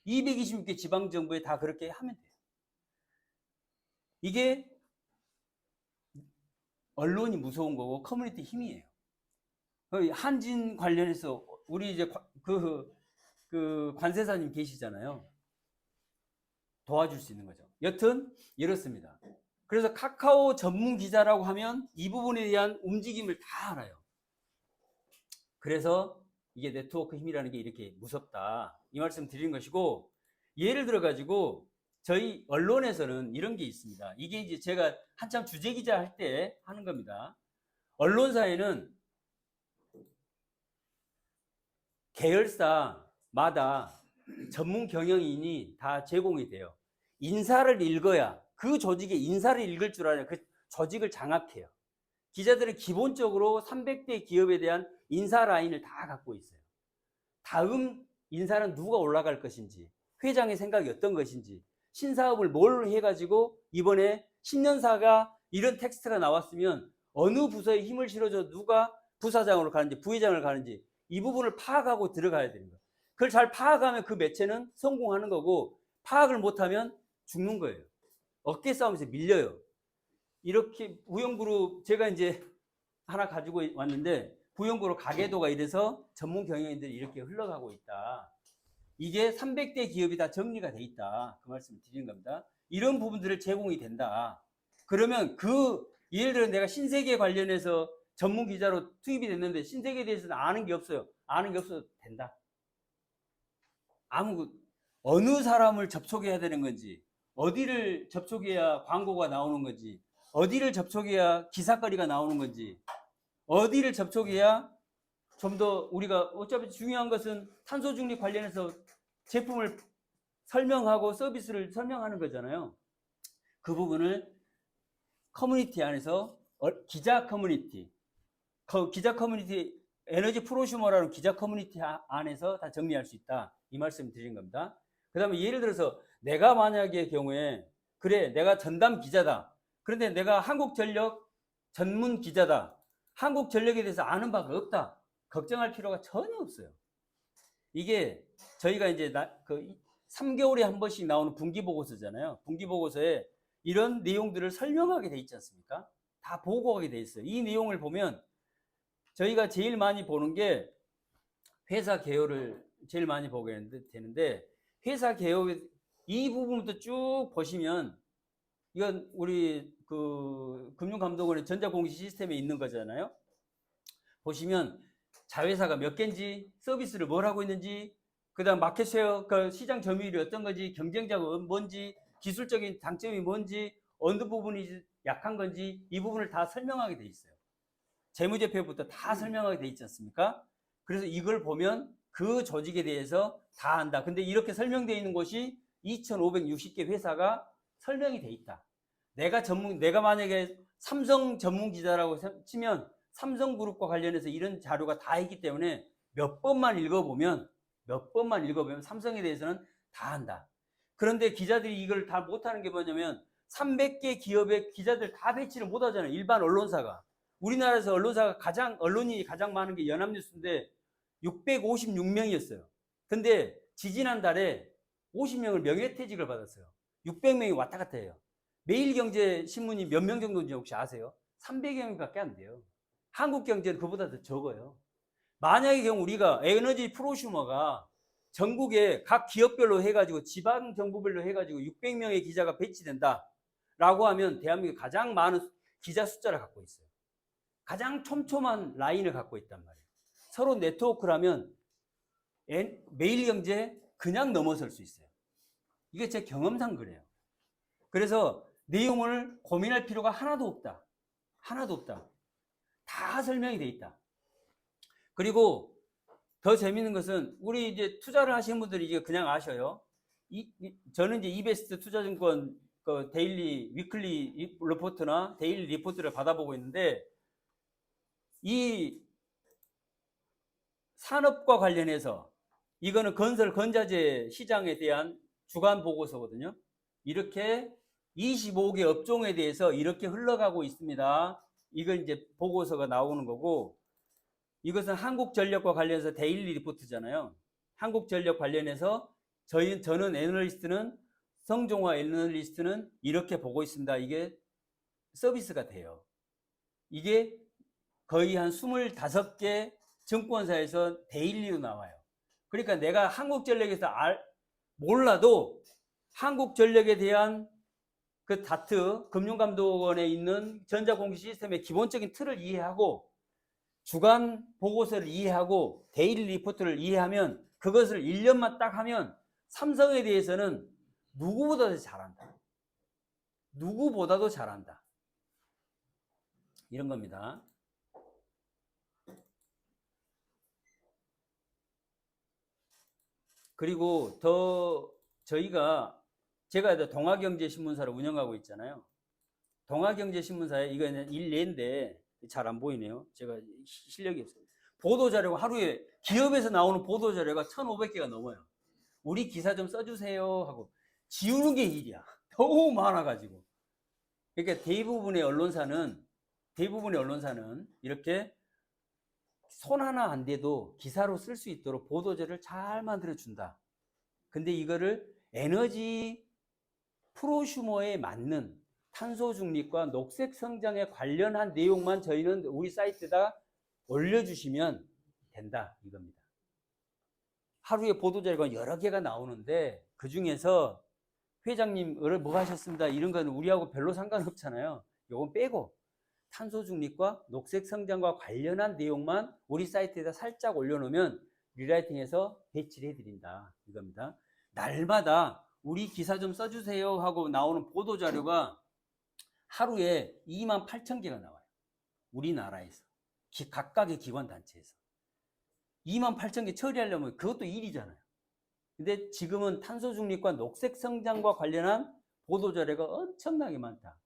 226개 지방정부에 다 그렇게 하면 돼요. 이게 언론이 무서운 거고 커뮤니티 힘이에요. 한진 관련해서 우리 이제 그 관세사님 계시잖아요. 도와줄 수 있는 거죠. 여튼 이렇습니다. 그래서 카카오 전문 기자라고 하면 이 부분에 대한 움직임을 다 알아요. 그래서 이게 네트워크 힘이라는 게 이렇게 무섭다. 이 말씀 드리는 것이고, 예를 들어 가지고 저희 언론에서는 이런 게 있습니다. 이게 이제 제가 한참 주재 기자 할 때 하는 겁니다. 언론사에는 계열사마다 전문 경영인이 다 제공이 돼요. 인사를 읽어야, 그 조직의 인사를 읽을 줄 알아야 그 조직을 장악해요. 기자들은 기본적으로 300대 기업에 대한 인사 라인을 다 갖고 있어요. 다음 인사는 누가 올라갈 것인지, 회장의 생각이 어떤 것인지, 신사업을 뭘 해가지고 이번에 신년사가 이런 텍스트가 나왔으면 어느 부서에 힘을 실어줘 누가 부사장으로 가는지 부회장을 가는지 이 부분을 파악하고 들어가야 되는 거예요. 그걸 잘 파악하면 그 매체는 성공하는 거고, 파악을 못하면 죽는 거예요. 어깨 싸움에서 밀려요. 이렇게 부영그룹 제가 이제 하나 가지고 왔는데, 부영그룹 가계도가 이래서 전문 경영인들이 이렇게 흘러가고 있다. 이게 300대 기업이 다 정리가 돼 있다. 그 말씀을 드리는 겁니다. 이런 부분들을 제공이 된다. 그러면 예를 들어 내가 신세계 관련해서 전문 기자로 투입이 됐는데 신세계에 대해서는 아는 게 없어요. 아는 게 없어도 된다. 어느 사람을 접촉해야 되는 건지, 어디를 접촉해야 광고가 나오는 건지, 어디를 접촉해야 기사거리가 나오는 건지, 어디를 접촉해야 좀 더 우리가 어차피 중요한 것은 탄소 중립 관련해서 제품을 설명하고 서비스를 설명하는 거잖아요. 그 부분을 커뮤니티 안에서 기자 커뮤니티, 에너지 프로슈머라는 기자 커뮤니티 안에서 다 정리할 수 있다. 이 말씀 드린 겁니다. 그 다음에 예를 들어서 내가 만약의 경우에 그래 내가 전담 기자다. 그런데 내가 한국전력 전문 기자다. 한국전력에 대해서 아는 바가 없다. 걱정할 필요가 전혀 없어요. 이게 저희가 이제 3개월에 한 번씩 나오는 분기보고서잖아요. 분기보고서에 이런 내용들을 설명하게 돼 있지 않습니까? 다 보고하게 돼 있어요. 이 내용을 보면 저희가 제일 많이 보는 게 회사 개요를 제일 많이 보게 되는데, 회사 개요 이 부분부터 쭉 보시면 이건 우리 그 금융감독원의 전자공시 시스템에 있는 거잖아요. 보시면 자회사가 몇 개인지, 서비스를 뭘 하고 있는지, 그 다음 마켓쉐어, 그 시장 점유율이 어떤 건지, 경쟁자가 뭔지, 기술적인 장점이 뭔지, 어느 부분이 약한 건지 이 부분을 다 설명하게 돼 있어요. 재무제표부터 다 설명하게 돼 있지 않습니까? 그래서 이걸 보면 그 조직에 대해서 다 안다. 근데 이렇게 설명되어 있는 곳이 2,560개 회사가 설명이 돼 있다. 내가 만약에 삼성 전문 기자라고 치면 삼성그룹과 관련해서 이런 자료가 다 있기 때문에 몇 번만 읽어보면 삼성에 대해서는 다 안다. 그런데 기자들이 이걸 다 못하는 게 뭐냐면 300개 기업의 기자들 다 배치를 못하잖아요. 일반 언론사가. 우리나라에서 언론이 가장 많은 게 연합뉴스인데 656명이었어요. 근데 지지난달에 50명을 명예퇴직을 받았어요. 600명이 왔다 갔다 해요. 매일경제신문이 몇 명 정도인지 혹시 아세요? 300여 명밖에 안 돼요. 한국경제는 그보다 더 적어요. 만약의 경우 우리가 에너지 프로슈머가 전국에 각 기업별로 해가지고 지방정부별로 해가지고 600명의 기자가 배치된다라고 하면 대한민국 가장 많은 기자 숫자를 갖고 있어요. 가장 촘촘한 라인을 갖고 있단 말이에요. 서로 네트워크라면 매일경제 그냥 넘어설 수 있어요. 이게 제 경험상 그래요. 그래서 내용을 고민할 필요가 하나도 없다. 하나도 없다. 다 설명이 돼 있다. 그리고 더 재밌는 것은 우리 이제 투자를 하시는 분들이 이제 그냥 아셔요. 저는 이제 이베스트 투자증권 그 데일리 위클리 리포트나 데일리 리포트를 받아보고 있는데 이 산업과 관련해서 이거는 건설 건자재 시장에 대한 주간 보고서거든요. 이렇게 25개 업종에 대해서 이렇게 흘러가고 있습니다. 이건 이제 보고서가 나오는 거고, 이것은 한국전력과 관련해서 데일리 리포트잖아요. 한국전력 관련해서 저는 애널리스트는 성종화 애널리스트는 이렇게 보고 있습니다. 이게 서비스가 돼요. 이게 거의 한 25개 증권사에서 데일리로 나와요. 그러니까 내가 한국전력에서 몰라도 한국전력에 대한 그 다트 금융감독원에 있는 전자공시 시스템의 기본적인 틀을 이해하고 주간 보고서를 이해하고 데일리 리포트를 이해하면 그것을 1년만 딱 하면 삼성에 대해서는 누구보다도 잘한다. 누구보다도 잘한다. 이런 겁니다. 그리고 제가 동아경제신문사를 운영하고 있잖아요. 동아경제신문사에 이거는 일례인데 잘 안 보이네요. 제가 실력이 없어요. 보도자료가 하루에 기업에서 나오는 보도자료가 1,500개가 넘어요. 우리 기사 좀 써주세요 하고 지우는 게 일이야. 너무 많아가지고. 그러니까 대부분의 언론사는 이렇게 손 하나 안 대도 기사로 쓸 수 있도록 보도자료를 잘 만들어준다. 근데 이거를 에너지 프로슈머에 맞는 탄소 중립과 녹색 성장에 관련한 내용만 저희는 우리 사이트에다 올려주시면 된다 이겁니다. 하루에 보도자료가 여러 개가 나오는데 그 중에서 회장님 뭐 하셨습니다 이런 건 우리하고 별로 상관없잖아요. 요건 빼고 탄소 중립과 녹색 성장과 관련한 내용만 우리 사이트에다 살짝 올려놓으면 리라이팅해서 배치를 해드린다 이겁니다. 날마다 우리 기사 좀 써주세요 하고 나오는 보도자료가 하루에 28,000개가 나와요. 우리나라에서 각각의 기관단체에서 28,000개 처리하려면 그것도 일이잖아요. 근데 지금은 탄소 중립과 녹색 성장과 관련한 보도자료가 엄청나게 많다.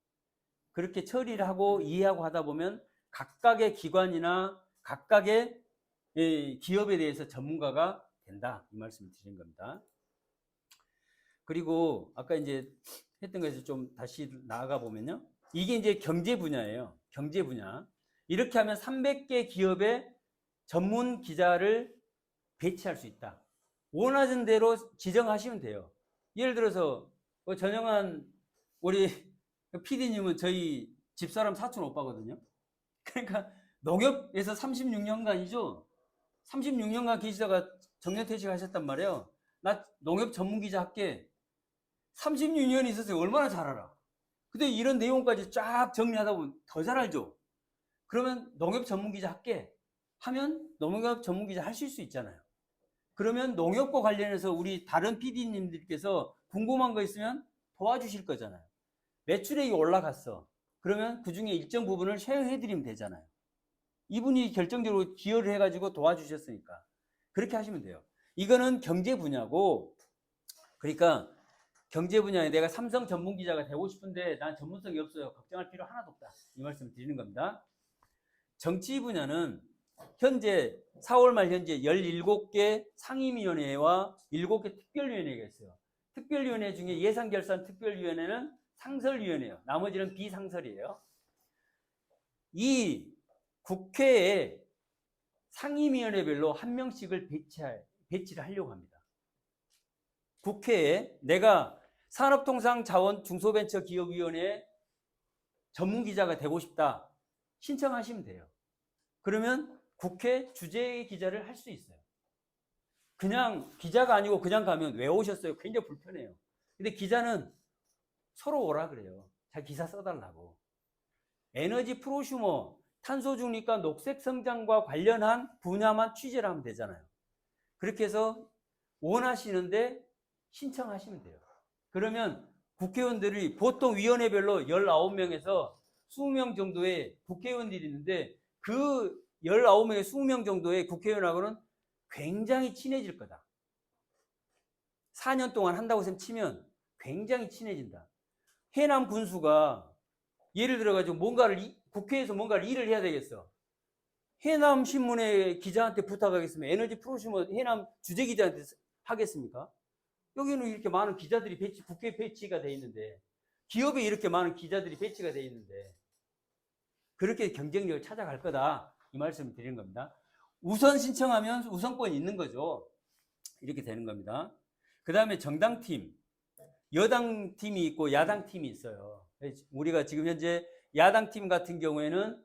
그렇게 처리를 하고 이해하고 하다 보면 각각의 기관이나 각각의 기업에 대해서 전문가가 된다 이 말씀을 드린 겁니다. 그리고 아까 이제 했던 것에서 좀 다시 나아가 보면요. 이게 이제 경제 분야예요. 경제 분야. 이렇게 하면 300개 기업의 전문 기자를 배치할 수 있다. 원하는 대로 지정하시면 돼요. 예를 들어서 전영한 우리 PD님은 저희 집사람 사촌 오빠거든요. 그러니까 농협에서 36년간이죠. 36년간 계시다가 정년퇴직 하셨단 말이에요. 나 농협 전문기자 할게. 36년이 있었어요. 얼마나 잘 알아. 근데 이런 내용까지 쫙 정리하다 보면 더 잘 알죠. 그러면 농협 전문기자 할게 하면 농협 전문기자 하실 수 있잖아요. 그러면 농협과 관련해서 우리 다른 PD님들께서 궁금한 거 있으면 도와주실 거잖아요. 매출액이 올라갔어. 그러면 그 중에 일정 부분을 쉐어해드리면 되잖아요. 이분이 결정적으로 기여를 해가지고 도와주셨으니까. 그렇게 하시면 돼요. 이거는 경제 분야고, 그러니까 경제 분야에 내가 삼성 전문 기자가 되고 싶은데 난 전문성이 없어요. 걱정할 필요 하나도 없다. 이 말씀을 드리는 겁니다. 정치 분야는 현재 4월 말 현재 17개 상임위원회와 7개 특별위원회가 있어요. 특별위원회 중에 예산결산 특별위원회는 상설위원회예요. 나머지는 비상설이에요. 이 국회에 상임위원회별로 한 명씩을 배치를 하려고 합니다. 국회에 내가 산업통상자원중소벤처기업위원회 전문기자가 되고 싶다. 신청하시면 돼요. 그러면 국회 주재 기자를 할 수 있어요. 그냥 기자가 아니고 그냥 가면 왜 오셨어요? 굉장히 불편해요. 근데 기자는 서로 오라 그래요. 자기 기사 써달라고. 에너지 프로슈머, 탄소 중립과 녹색 성장과 관련한 분야만 취재를 하면 되잖아요. 그렇게 해서 원하시는데 신청하시면 돼요. 그러면 국회의원들이 보통 위원회별로 19명에서 20명 정도의 국회의원들이 있는데 그 19명의 20명 정도의 국회의원하고는 굉장히 친해질 거다. 4년 동안 한다고 치면 굉장히 친해진다. 해남 군수가 예를 들어가지고 국회에서 뭔가를 일을 해야 되겠어. 해남 신문의 기자한테 부탁하겠으면 에너지 프로슈머 해남 주재 기자한테 하겠습니까? 여기는 이렇게 많은 기자들이 국회에 배치가 돼 있는데, 기업에 이렇게 많은 기자들이 배치가 돼 있는데, 그렇게 경쟁력을 찾아갈 거다. 이 말씀을 드리는 겁니다. 우선 신청하면 우선권이 있는 거죠. 이렇게 되는 겁니다. 그 다음에 정당팀, 여당팀이 있고 야당팀이 있어요. 우리가 지금 현재 야당팀 같은 경우에는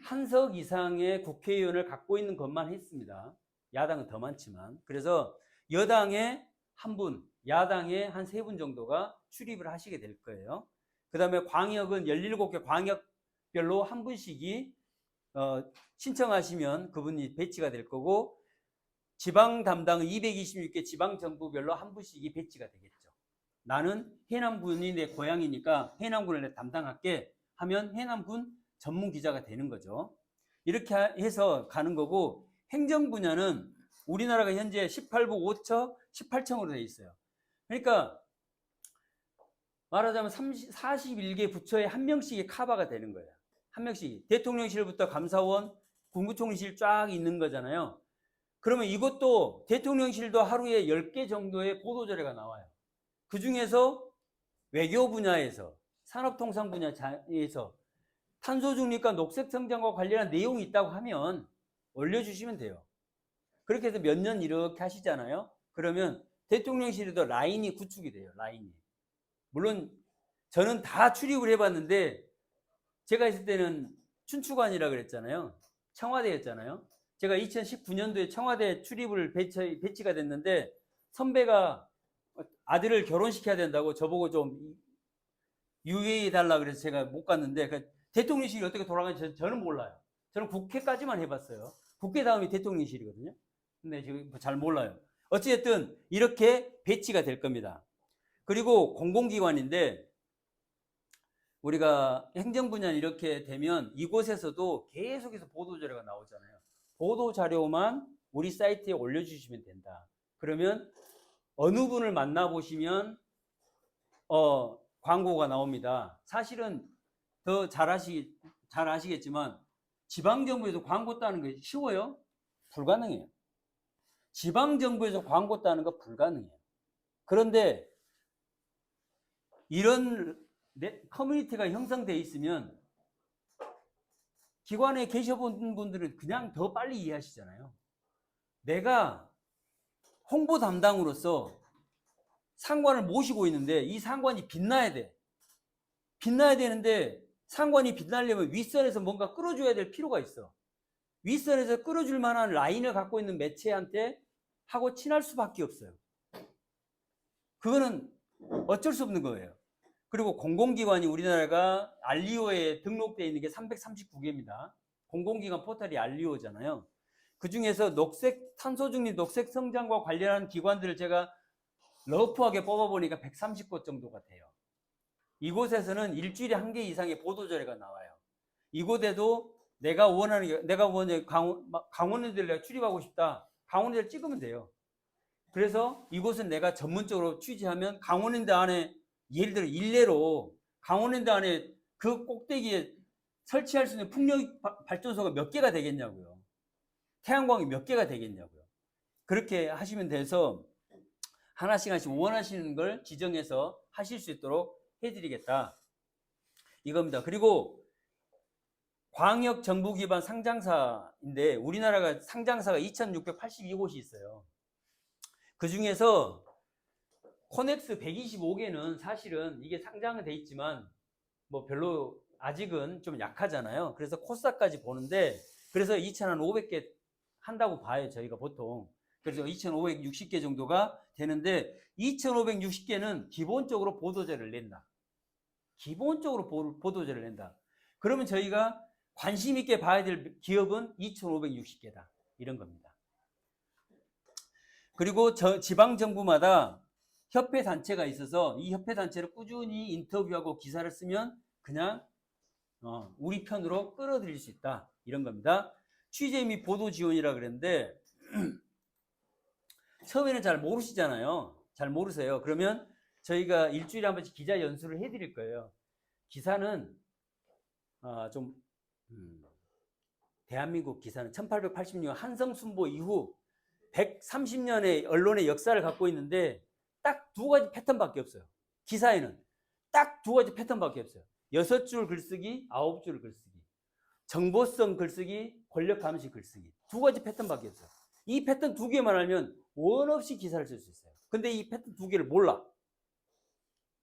한석 이상의 국회의원을 갖고 있는 것만 했습니다. 야당은 더 많지만. 그래서 여당에 한 분, 야당에 한 3분 정도가 출입을 하시게 될 거예요. 그 다음에 광역은 17개 광역별로 한 분씩이 신청하시면 그분이 배치가 될 거고, 지방 담당은 226개 지방정부별로 한 분씩이 배치가 되겠죠. 나는 해남군이 내 고향이니까 해남군을 담당할게 하면 해남군 전문 기자가 되는 거죠. 이렇게 해서 가는 거고, 행정 분야는 우리나라가 현재 18부 5처, 18청으로 되어 있어요. 그러니까 말하자면 41개 부처에 한 명씩의 카바가 되는 거예요. 한 명씩. 대통령실부터 감사원, 국무총리실 쫙 있는 거잖아요. 그러면 이것도 대통령실도 하루에 10개 정도의 보도자료가 나와요. 그 중에서 외교 분야에서, 산업통상 분야에서 탄소 중립과 녹색 성장과 관련한 내용이 있다고 하면 올려주시면 돼요. 그렇게 해서 몇 년 이렇게 하시잖아요. 그러면 대통령실에도 라인이 구축이 돼요. 라인이. 물론 저는 다 출입을 해봤는데, 제가 있을 때는 춘추관이라 그랬잖아요. 청와대였잖아요. 제가 2019년도에 청와대 출입을 배치가 됐는데, 선배가 아들을 결혼시켜야 된다고 저보고 좀 유예해달라 그래서 제가 못 갔는데, 대통령실이 어떻게 돌아가는지 저는 몰라요. 저는 국회까지만 해봤어요. 국회 다음이 대통령실이거든요. 근데 지금 잘 몰라요. 어찌됐든 이렇게 배치가 될 겁니다. 그리고 공공기관인데, 우리가 행정 분야는 이렇게 되면 이곳에서도 계속해서 보도자료가 나오잖아요. 보도자료만 우리 사이트에 올려주시면 된다. 그러면 어느 분을 만나보시면 광고가 나옵니다. 사실은 더 잘 아시겠지만 지방정부에서 광고 따는 게 쉬워요? 불가능해요. 지방정부에서 광고 따는 거 불가능해요. 그런데 이런 커뮤니티가 형성되어 있으면 기관에 계셔본 분들은 그냥 더 빨리 이해하시잖아요. 내가 홍보 담당으로서 상관을 모시고 있는데 이 상관이 빛나야 돼. 빛나야 되는데 상관이 빛나려면 윗선에서 뭔가 끌어줘야 될 필요가 있어. 윗선에서 끌어줄 만한 라인을 갖고 있는 매체한테 하고 친할 수밖에 없어요. 그거는 어쩔 수 없는 거예요. 그리고 공공기관이 우리나라가 알리오에 등록되어 있는 게 339개입니다. 공공기관 포털이 알리오잖아요. 그 중에서 탄소 중립 녹색 성장과 관련한 기관들을 제가 러프하게 뽑아보니까 130곳 정도가 돼요. 이곳에서는 일주일에 1개 이상의 보도자료가 나와요. 이곳에도 내가 원하는 강원랜드를 내가 출입하고 싶다. 강원랜드를 찍으면 돼요. 그래서 이곳은 내가 전문적으로 취재하면 강원랜드 안에, 예를 들어 일례로 강원랜드 안에 그 꼭대기에 설치할 수 있는 풍력 발전소가 몇 개가 되겠냐고요. 태양광이 몇 개가 되겠냐고요. 그렇게 하시면 돼서 하나씩 원하시는 걸 지정해서 하실 수 있도록 해드리겠다. 이겁니다. 그리고 광역 정부 기반 상장사인데 우리나라가 상장사가 2,682곳이 있어요. 그 중에서 코넥스 125개는 사실은 이게 상장은 돼 있지만 뭐 별로 아직은 좀 약하잖아요. 그래서 코스닥까지 보는데, 그래서 2,500개 한다고 봐요, 저희가 보통. 그래서 2,560개 정도가 되는데 2,560개는 기본적으로 보도자료를 낸다. 기본적으로 보도자료를 낸다. 그러면 저희가 관심 있게 봐야 될 기업은 2,560개다. 이런 겁니다. 그리고 지방정부마다 협회 단체가 있어서 이 협회 단체를 꾸준히 인터뷰하고 기사를 쓰면 그냥 우리 편으로 끌어들일 수 있다. 이런 겁니다. 취재 및 보도 지원이라 그랬는데 처음에는 잘 모르시잖아요. 잘 모르세요. 그러면 저희가 일주일에 한 번씩 기자 연수를 해드릴 거예요. 기사는 좀 대한민국 기사는 1886년 한성순보 이후 130년의 언론의 역사를 갖고 있는데 딱 두 가지 패턴밖에 없어요. 기사에는 딱 두 가지 패턴밖에 없어요. 6줄 글쓰기, 9줄 글쓰기. 정보성 글쓰기, 권력 감시 글쓰기. 두 가지 패턴밖에 없어요. 이 패턴 두 개만 알면 원 없이 기사를 쓸 수 있어요. 근데 이 패턴 두 개를 몰라.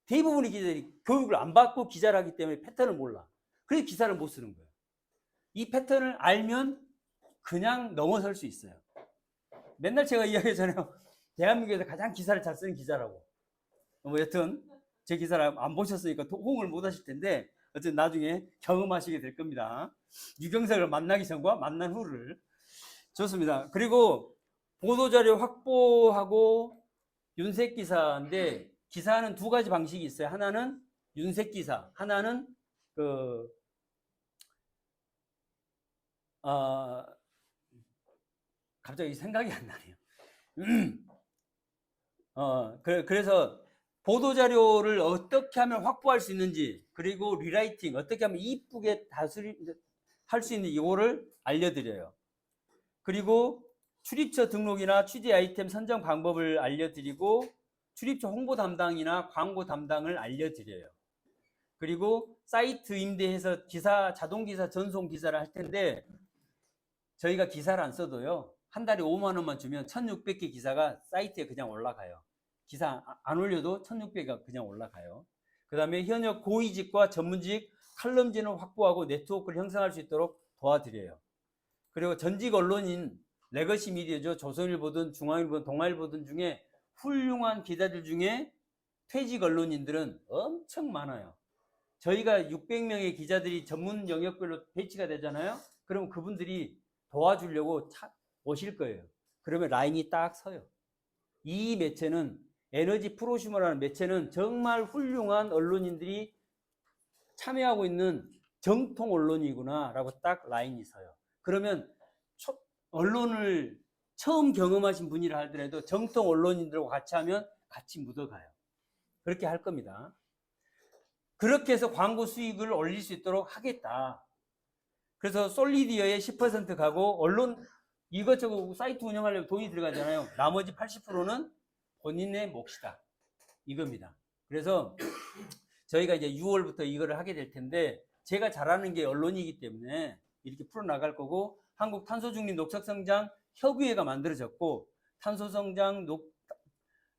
대부분의 기자들이 교육을 안 받고 기자를 하기 때문에 패턴을 몰라. 그래서 기사를 못 쓰는 거예요. 이 패턴을 알면 그냥 넘어설 수 있어요. 맨날 제가 이야기하잖아요. 대한민국에서 가장 기사를 잘 쓰는 기자라고. 뭐 여튼 제 기사를 안 보셨으니까 호응을 못 하실 텐데 어쨌든 나중에 경험하시게 될 겁니다. 유경석을 만나기 전과 만난 후를. 좋습니다. 그리고 보도자료 확보하고 윤색 기사인데 기사는 두 가지 방식이 있어요. 하나는 윤색 기사, 하나는 갑자기 생각이 안 나네요. 그래서 보도자료를 어떻게 하면 확보할 수 있는지, 그리고 리라이팅, 어떻게 하면 이쁘게 할 수 있는지 이거를 알려드려요. 그리고 출입처 등록이나 취재 아이템 선정 방법을 알려드리고, 출입처 홍보 담당이나 광고 담당을 알려드려요. 그리고 사이트 임대해서 자동기사 전송 기사를 할 텐데, 저희가 기사를 안 써도요, 한 달에 5만 원만 주면 1600개 기사가 사이트에 그냥 올라가요. 기사 안 올려도 1600개가 그냥 올라가요. 그 다음에 현역 고위직과 전문직 칼럼진을 확보하고 네트워크를 형성할 수 있도록 도와드려요. 그리고 전직 언론인 레거시 미디어죠. 조선일보든 중앙일보든 동아일보든 중에 훌륭한 기자들 중에 퇴직 언론인들은 엄청 많아요. 저희가 600명의 기자들이 전문 영역별로 배치가 되잖아요. 그럼 그분들이 도와주려고 오실 거예요. 그러면 라인이 딱 서요. 이 매체는 에너지 프로슈머라는 매체는 정말 훌륭한 언론인들이 참여하고 있는 정통 언론이구나 라고 딱 라인이 서요. 그러면 언론을 처음 경험하신 분이라 하더라도 정통 언론인들하고 같이 하면 같이 묻어가요. 그렇게 할 겁니다. 그렇게 해서 광고 수익을 올릴 수 있도록 하겠다. 그래서 솔리디어에 10% 가고, 언론 이것저것 사이트 운영하려면 돈이 들어가잖아요. 나머지 80%는 본인의 몫이다. 이겁니다. 그래서 저희가 이제 6월부터 이거를 하게 될 텐데, 제가 잘하는 게 언론이기 때문에 이렇게 풀어나갈 거고, 한국 탄소중립 녹색성장 협의회가 만들어졌고,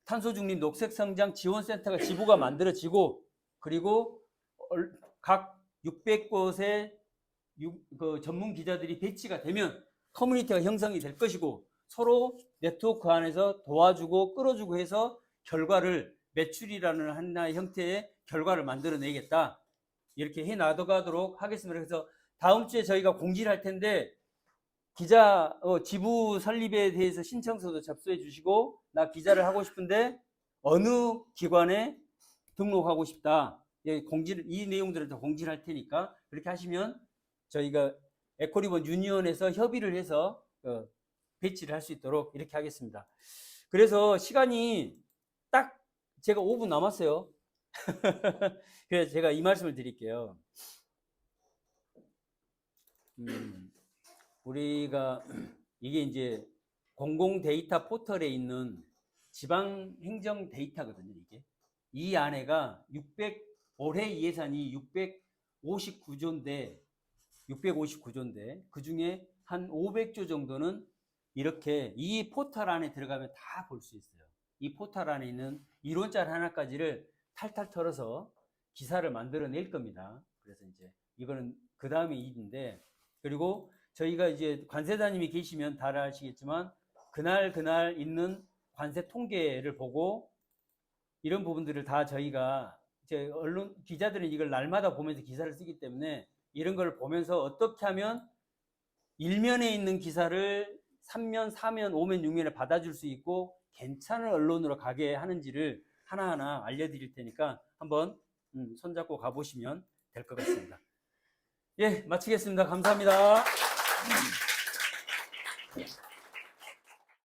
탄소중립 녹색성장 지원센터가 지부가 만들어지고, 그리고 각 600곳의 전문 기자들이 배치가 되면 커뮤니티가 형성이 될 것이고, 서로 네트워크 안에서 도와주고 끌어주고 해서 결과를, 매출이라는 하나의 형태의 결과를 만들어내겠다. 이렇게 해 놔가도록 하겠습니다. 그래서 다음 주에 저희가 공지를 할 텐데, 지부 설립에 대해서 신청서도 접수해 주시고, 나 기자를 하고 싶은데 어느 기관에 등록하고 싶다. 이 내용들을 다 공지를 할 테니까 그렇게 하시면 저희가 에코리본 유니언에서 협의를 해서 배치를 할 수 있도록 이렇게 하겠습니다. 그래서 시간이 딱 제가 5분 남았어요. 그래서 제가 이 말씀을 드릴게요. 우리가 이게 이제 공공 데이터 포털에 있는 지방 행정 데이터거든요. 이 안에가 올해 예산이 659조인데 그 중에 한 500조 정도는 이렇게 이 포털 안에 들어가면 다 볼 수 있어요. 이 포털 안에 있는 이론짤 하나까지를 탈탈 털어서 기사를 만들어낼 겁니다. 그래서 이제 이거는 그 다음에 일인데, 그리고 저희가 이제 관세자님이 계시면 다 아시겠지만 그날 있는 관세 통계를 보고 이런 부분들을 다 저희가 이제 언론 기자들은 이걸 날마다 보면서 기사를 쓰기 때문에 이런 걸 보면서 어떻게 하면 1면에 있는 기사를 3면, 4면, 5면, 6면에 받아줄 수 있고 괜찮은 언론으로 가게 하는지를 하나하나 알려드릴 테니까 한번 손잡고 가보시면 될 것 같습니다. 예, 마치겠습니다. 감사합니다.